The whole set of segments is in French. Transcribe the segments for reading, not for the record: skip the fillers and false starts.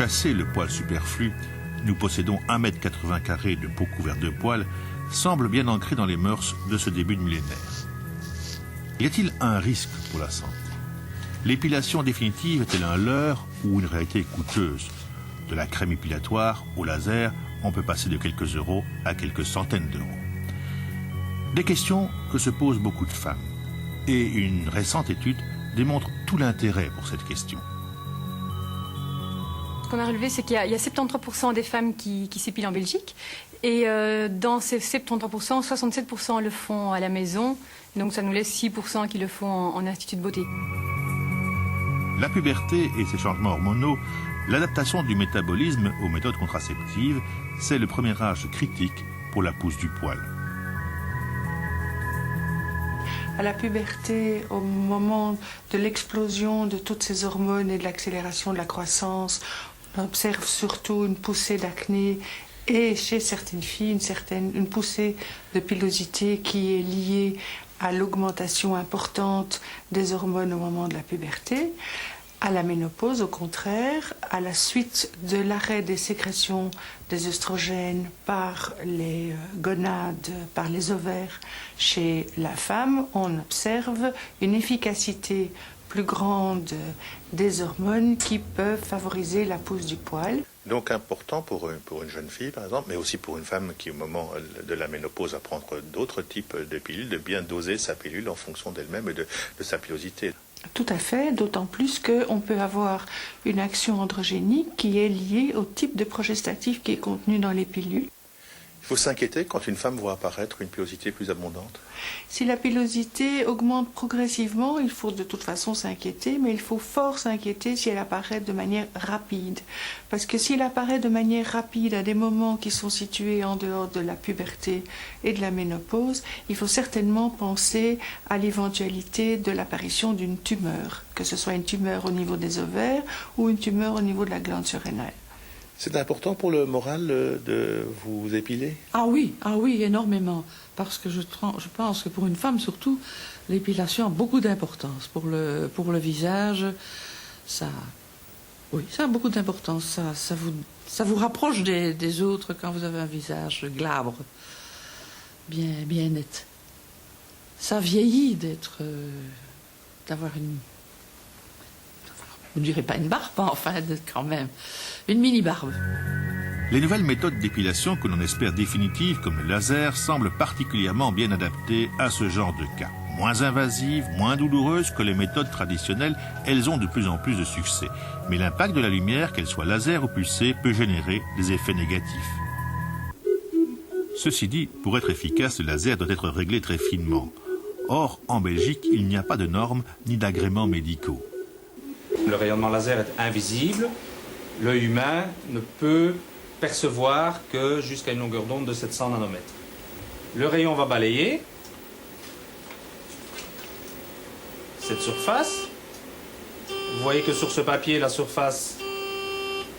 chasser le poil superflu, nous possédons 1,80 m² de peau couverte de poils, semble bien ancré dans les mœurs de ce début de millénaire. Y a-t-il un risque pour la santé? L'épilation définitive est-elle un leurre ou une réalité coûteuse? De la crème épilatoire au laser, on peut passer de quelques euros à quelques centaines d'euros. Des questions que se posent beaucoup de femmes. Et une récente étude démontre tout l'intérêt pour cette question. Ce qu'on a relevé, c'est qu'il y a 73% des femmes qui s'épilent en Belgique. Et dans ces 73%, 67% le font à la maison. Donc ça nous laisse 6% qui le font en institut de beauté. La puberté et ses changements hormonaux, l'adaptation du métabolisme aux méthodes contraceptives, c'est le premier âge critique pour la pousse du poil. À la puberté, au moment de l'explosion de toutes ces hormones et de l'accélération de la croissance, on observe surtout une poussée d'acné et chez certaines filles une poussée de pilosité qui est liée à l'augmentation importante des hormones au moment de la puberté. À la ménopause, au contraire, à la suite de l'arrêt des sécrétions des œstrogènes par les gonades, par les ovaires chez la femme, on observe une efficacité plus grande des hormones qui peuvent favoriser la pousse du poil. Donc important pour une jeune fille, par exemple, mais aussi pour une femme qui, au moment de la ménopause, va prendre d'autres types de pilules, de bien doser sa pilule en fonction d'elle-même et de sa pilosité. Tout à fait, d'autant plus qu'on peut avoir une action androgénique qui est liée au type de progestatif qui est contenu dans les pilules. Il faut s'inquiéter quand une femme voit apparaître une pilosité plus abondante. Si la pilosité augmente progressivement, il faut de toute façon s'inquiéter, mais il faut fort s'inquiéter si elle apparaît de manière rapide. Parce que s'il apparaît de manière rapide à des moments qui sont situés en dehors de la puberté et de la ménopause, il faut certainement penser à l'éventualité de l'apparition d'une tumeur, que ce soit une tumeur au niveau des ovaires ou une tumeur au niveau de la glande surrénale. C'est important pour le moral de vous épiler? Ah oui, énormément. Parce que je pense que pour une femme, surtout, l'épilation a beaucoup d'importance. Pour le visage, ça a beaucoup d'importance. Ça vous rapproche des autres quand vous avez un visage glabre, bien net. Ça vieillit d'avoir une... Vous ne direz pas une barbe, enfin, quand même. Une mini-barbe. Les nouvelles méthodes d'épilation que l'on espère définitives, comme le laser, semblent particulièrement bien adaptées à ce genre de cas. Moins invasives, moins douloureuses que les méthodes traditionnelles, elles ont de plus en plus de succès. Mais l'impact de la lumière, qu'elle soit laser ou pulsée, peut générer des effets négatifs. Ceci dit, pour être efficace, le laser doit être réglé très finement. Or, en Belgique, il n'y a pas de normes ni d'agréments médicaux. Le rayonnement laser est invisible. L'œil humain ne peut percevoir que jusqu'à une longueur d'onde de 700 nanomètres. Le rayon va balayer cette surface. Vous voyez que sur ce papier, la surface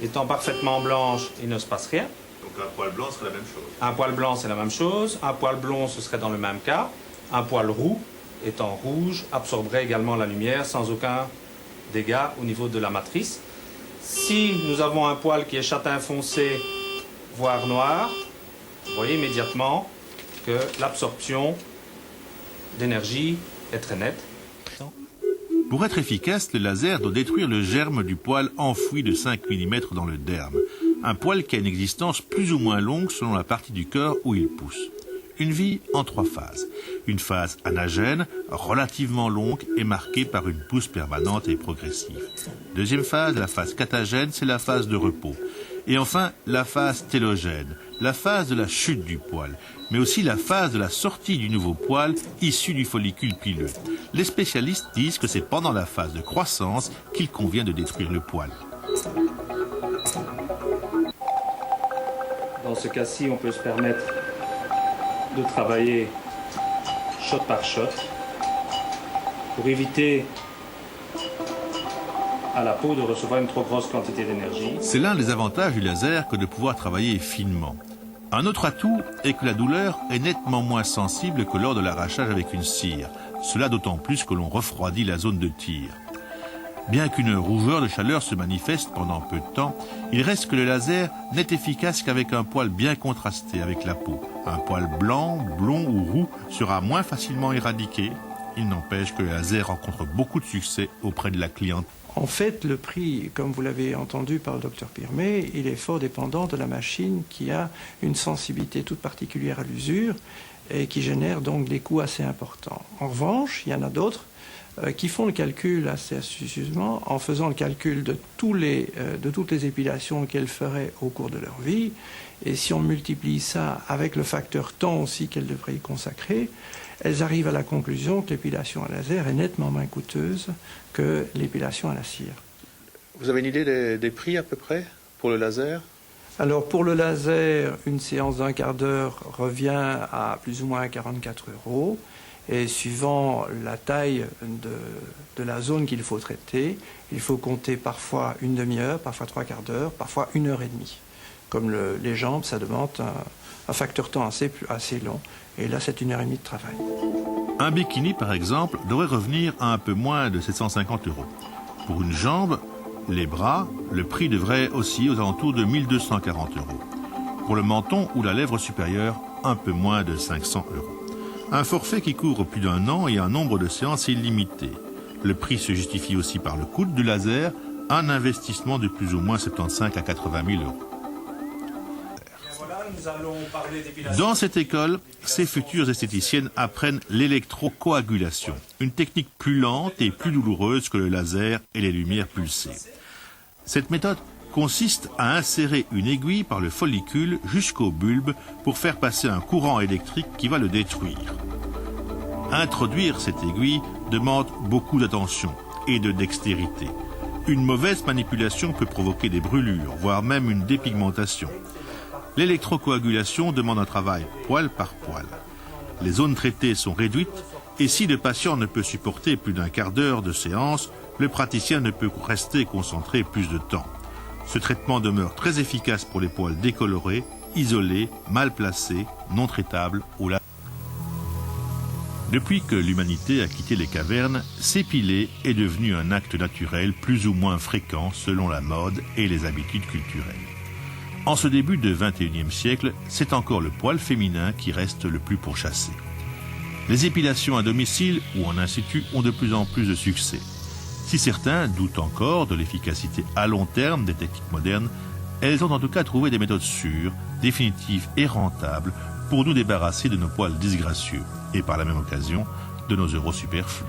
étant parfaitement blanche, il ne se passe rien. Donc un poil blanc serait la même chose. Un poil blanc, c'est la même chose. Un poil blond, ce serait dans le même cas. Un poil roux, étant rouge, absorberait également la lumière sans aucun dégâts au niveau de la matrice. Si nous avons un poil qui est châtain foncé, voire noir, vous voyez immédiatement que l'absorption d'énergie est très nette. Pour être efficace, le laser doit détruire le germe du poil enfoui de 5 mm dans le derme. Un poil qui a une existence plus ou moins longue selon la partie du corps où il pousse. Une vie en 3 phases. Une phase anagène, relativement longue et marquée par une pousse permanente et progressive. Deuxième phase, la phase catagène, c'est la phase de repos. Et enfin, la phase télogène, la phase de la chute du poil, mais aussi la phase de la sortie du nouveau poil issu du follicule pileux. Les spécialistes disent que c'est pendant la phase de croissance qu'il convient de détruire le poil. Dans ce cas-ci, on peut se permettre de travailler shot par shot pour éviter à la peau de recevoir une trop grosse quantité d'énergie. C'est l'un des avantages du laser que de pouvoir travailler finement. Un autre atout est que la douleur est nettement moins sensible que lors de l'arrachage avec une cire. Cela d'autant plus que l'on refroidit la zone de tir. Bien qu'une rougeur de chaleur se manifeste pendant peu de temps, il reste que le laser n'est efficace qu'avec un poil bien contrasté avec la peau. Un poil blanc, blond ou roux sera moins facilement éradiqué. Il n'empêche que le laser rencontre beaucoup de succès auprès de la clientèle. En fait, le prix, comme vous l'avez entendu par le docteur Pirmet, il est fort dépendant de la machine qui a une sensibilité toute particulière à l'usure et qui génère donc des coûts assez importants. En revanche, il y en a d'autres qui font le calcul assez astucieusement en faisant le calcul de toutes les épilations qu'elles feraient au cours de leur vie. Et si on multiplie ça avec le facteur temps aussi qu'elles devraient y consacrer, elles arrivent à la conclusion que l'épilation à laser est nettement moins coûteuse que l'épilation à la cire. Vous avez une idée des prix à peu près pour le laser ? Alors pour le laser, une séance d'un quart d'heure revient à plus ou moins 44 €. Et suivant la taille de la zone qu'il faut traiter, il faut compter parfois une demi-heure, parfois trois quarts d'heure, parfois 1h30. Comme les jambes, ça demande un facteur temps assez long. Et là, c'est 1h30 de travail. Un bikini, par exemple, devrait revenir à un peu moins de 750 €. Pour une jambe, les bras, le prix devrait osciller aux alentours de 1240 €. Pour le menton ou la lèvre supérieure, un peu moins de 500 €. Un forfait qui couvre plus d'1 an et un nombre de séances illimité. Le prix se justifie aussi par le coût du laser, un investissement de plus ou moins 75 à 80 000 €. Dans cette école, ces futures esthéticiennes apprennent l'électrocoagulation, une technique plus lente et plus douloureuse que le laser et les lumières pulsées. Cette méthode consiste à insérer une aiguille par le follicule jusqu'au bulbe pour faire passer un courant électrique qui va le détruire. Introduire cette aiguille demande beaucoup d'attention et de dextérité. Une mauvaise manipulation peut provoquer des brûlures, voire même une dépigmentation. L'électrocoagulation demande un travail poil par poil. Les zones traitées sont réduites et si le patient ne peut supporter plus d'un quart d'heure de séance, le praticien ne peut rester concentré plus de temps. Ce traitement demeure très efficace pour les poils décolorés, isolés, mal placés, non traitables ou là. Depuis que l'humanité a quitté les cavernes, s'épiler est devenu un acte naturel plus ou moins fréquent selon la mode et les habitudes culturelles. En ce début de XXIe siècle, c'est encore le poil féminin qui reste le plus pourchassé. Les épilations à domicile ou en institut ont de plus en plus de succès. Si certains doutent encore de l'efficacité à long terme des techniques modernes, elles ont en tout cas trouvé des méthodes sûres, définitives et rentables pour nous débarrasser de nos poils disgracieux et par la même occasion de nos euros superflus.